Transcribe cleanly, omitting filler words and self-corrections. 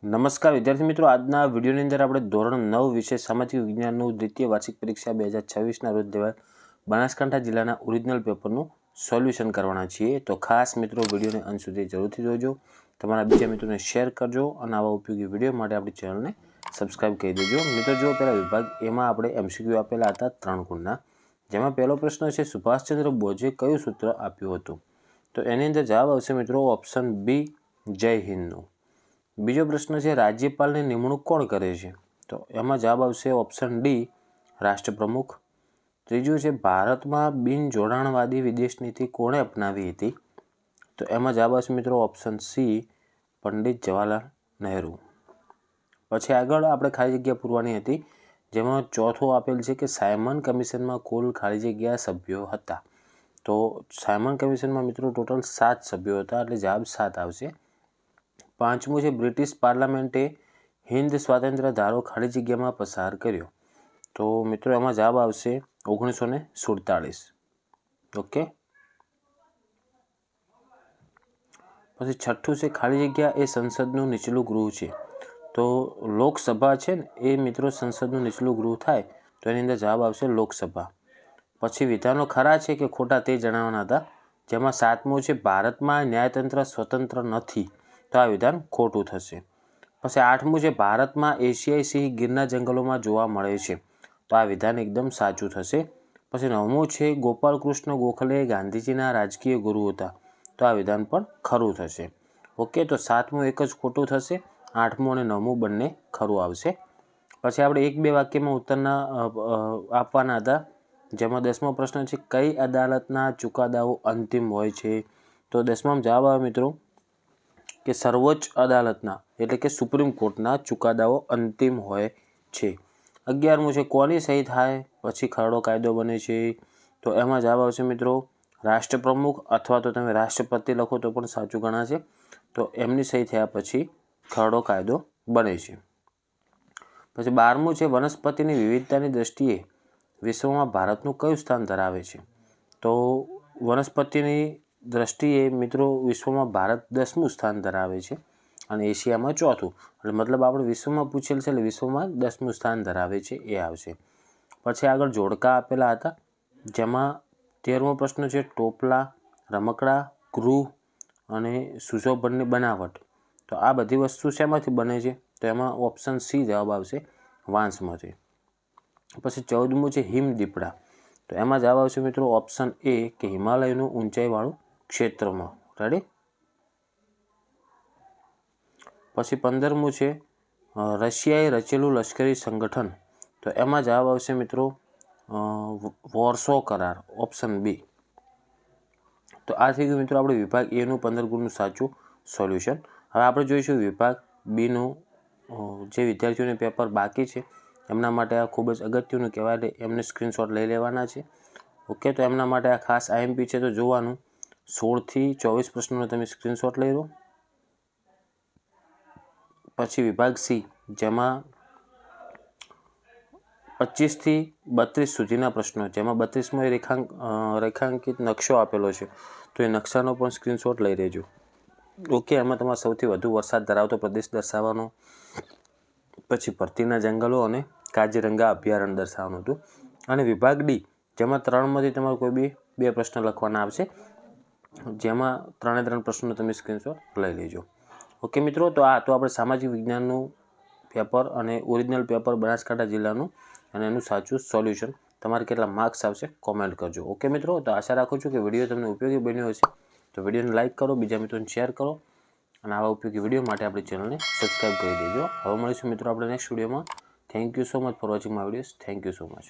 નમસ્કાર વિદ્યાર્થી મિત્રો, આજના વિડીયોની અંદર આપણે ધોરણ 9 વિષય સામાજિક વિજ્ઞાનનું દ્વિતીય વાર્ષિક પરીક્ષા 2026ના રોજ લેવાયેલ બનાસકાંઠા જિલ્લાના ઓરિજિનલ પેપરનું સોલ્યુશન કરવાના છીએ। તો ખાસ મિત્રો વિડીયોને અંત સુધી જરૂરથી જોજો, તમારા બીજા મિત્રોને શેર કરજો અને આવા ઉપયોગી વિડીયો માટે આપણી ચેનલને સબસ્ક્રાઇબ કરી દેજો। મિત્રો જો પહેલા વિભાગ એમાં આપણે એમસીક્યુ આપેલા હતા 3 ગુણના, જેમાં પહેલો પ્રશ્ન છે સુભાષચંદ્ર બોઝે કયું સૂત્ર આપ્યું હતું? તો એની અંદર જવાબ આવશે મિત્રો ઓપ્શન બી, જય હિન્દનું। બીજો પ્રશ્ન છે રાજ્યપાલની નિમણૂક કોણ કરે છે? તો એમાં જવાબ આવશે ઓપ્શન ડી, રાષ્ટ્રપ્રમુખ। ત્રીજું છે ભારતમાં બિનજોડાણવાદી વિદેશ નીતિ કોણે અપનાવી હતી? તો એમાં જવાબ આવશે મિત્રો ઓપ્શન સી, પંડિત જવાહરલાલ નહેરુ। પછી આગળ આપણે ખાલી જગ્યા પૂરવાની હતી, જેમાં ચોથો આપેલ છે કે સાયમન કમિશનમાં કુલ ખાલી જગ્યા સભ્યો હતા। તો સાયમન કમિશનમાં મિત્રો ટોટલ 7 સભ્યો હતા, એટલે જવાબ 7 આવશે। પાંચમું છે બ્રિટિશ પાર્લામેન્ટે હિન્દ સ્વાતંત્ર્ય ધારો ખાલી જગ્યામાં પસાર કર્યો? તો મિત્રો એમાં જવાબ આવશે 1947। ઓકે। પછી છઠ્ઠું છે ખાલી જગ્યા એ સંસદનું નીચલું ગૃહ છે? તો લોકસભા છે ને એ મિત્રો સંસદનું નીચલું ગૃહ થાય, તો એની અંદર જવાબ આવશે લોકસભા। પછી વિધાનો ખરા છે કે ખોટા તે જણાવવાના હતા, જેમાં સાતમું છે ભારતમાં ન્યાયતંત્ર સ્વતંત્ર નથી, તો આ વિધાન ખોટું થશે। પછી આઠમું છે ભારતમાં એશિયાઈ સિંહ ગીરના જંગલોમાં જોવા મળે છે, તો આ વિધાન એકદમ સાચું થશે। પછી નવમું છે ગોપાલકૃષ્ણ ગોખલે ગાંધીજીના રાજકીય ગુરુ હતા, તો આ વિધાન પણ ખરું થશે। ઓકે, તો સાતમું એક જ ખોટું થશે, આઠમું અને નવમું બંને ખરું આવશે। પછી આપણે 1-2 વાક્યમાં ઉત્તરના આપવાના હતા, જેમાં 10મો પ્રશ્ન છે કઈ અદાલતના ચુકાદાઓ અંતિમ હોય છે? તો 10મામાં જવાબ આવે મિત્રો કે સર્વોચ્ચ અદાલતના એટલે કે સુપ્રીમ કોર્ટના ચુકાદાઓ અંતિમ હોય છે। 11મું છે કોની સહી થાય પછી ખરડો કાયદો બને છે? તો એમાં જવાબ આવશે મિત્રો રાષ્ટ્રપ્રમુખ, અથવા તો તમે રાષ્ટ્રપતિ લખો તો પણ સાચું ગણાશે। તો એમની સહી થયા પછી ખરડો કાયદો બને છે। પછી 12મું છે વનસ્પતિની વિવિધતાની દ્રષ્ટિએ વિશ્વમાં ભારતનું કયું સ્થાન ધરાવે છે? તો વનસ્પતિની દ્રષ્ટિએ મિત્રો વિશ્વમાં ભારત 10મું સ્થાન ધરાવે છે અને એશિયામાં 4થું, એટલે મતલબ આપણે વિશ્વમાં પૂછેલ છે એટલે વિશ્વમાં 10મું સ્થાન ધરાવે છે, એ આવશે। પછી આગળ જોડકા આપેલા હતા, જેમાં 13મો પ્રશ્ન છે ટોપલા, રમકડા, ગૃહ અને સુશોભનની બનાવટ, તો આ બધી વસ્તુ શેમાંથી બને છે? તો એમાં ઓપ્શન સી જવાબ આવશે, વાંસમાંથી। પછી 14મું છે હિમ દીપડા, તો એમાં જવાબ આવશે મિત્રો ઓપ્શન એ કે હિમાલયનું ઊંચાઈવાળું ક્ષેત્રમાં। રેડી? પછી 15મું છે રશિયાએ રચેલું લશ્કરી સંગઠન, તો એમાં જવાબ આવશે મિત્રો વોર્સો કરાર, ઓપ્શન બી। તો આ થઈ ગયું મિત્રો આપણે વિભાગ એનું 15 ગુણનું સાચું સોલ્યુશન। હવે આપણે જોઈશું વિભાગ બીનું, જે વિદ્યાર્થીઓને પેપર બાકી છે એમના માટે આ ખૂબ જ અગત્યનું કહેવાય, એટલે એમને સ્ક્રીનશોટ લઈ લેવાના છે। ઓકે, તો એમના માટે આ ખાસ આઈએમપી છે, તો જોવાનું 16થી 24 પ્રશ્નોનો તમે સ્ક્રીનશોટ લઈ લો। પછી વિભાગ સી, જેમાં 25થી 32 સુધીના પ્રશ્નો, જેમાં 32મો રેખાંકિત નકશો આપેલો છે, તો એ નકશાનો પણ સ્ક્રીનશોટ લઈ લેજો। ઓકે, એમાં તમારે સૌથી વધુ વરસાદ ધરાવતો પ્રદેશ દર્શાવવાનો, પછી ભરતીના જંગલો અને કાજીરંગા અભયારણ્ય દર્શાવવાનું હતું। અને વિભાગ ડી, જેમાં 3માંથી તમારે કોઈ બે પ્રશ્ન લખવાના આવશે, જેમાં 3 પ્રશ્નો તમે સ્ક્રીનશોટ લઈ લેજો। ઓકે મિત્રો, તો આ તો આપણે સામાજિક વિજ્ઞાનનું પેપર અને ઓરિજિનલ પેપર બનાસકાંઠા જિલ્લાનું અને એનું સાચું સોલ્યુશન। તમારે કેટલા માર્ક્સ આવશે કોમેન્ટ કરજો। ઓકે મિત્રો, તો આશા રાખું છું કે વિડીયો તમને ઉપયોગી બન્યો હશે, તો વિડીયોને લાઇક કરો, બીજા મિત્રોને શેર કરો અને આવા ઉપયોગી વિડીયો માટે આપણી ચેનલને સબસ્ક્રાઈબ કરી દેજો। હવે મળીશું મિત્રો આપણે નેક્સ્ટ વિડીયોમાં। Thank you so much for watching my videos. Thank you so much.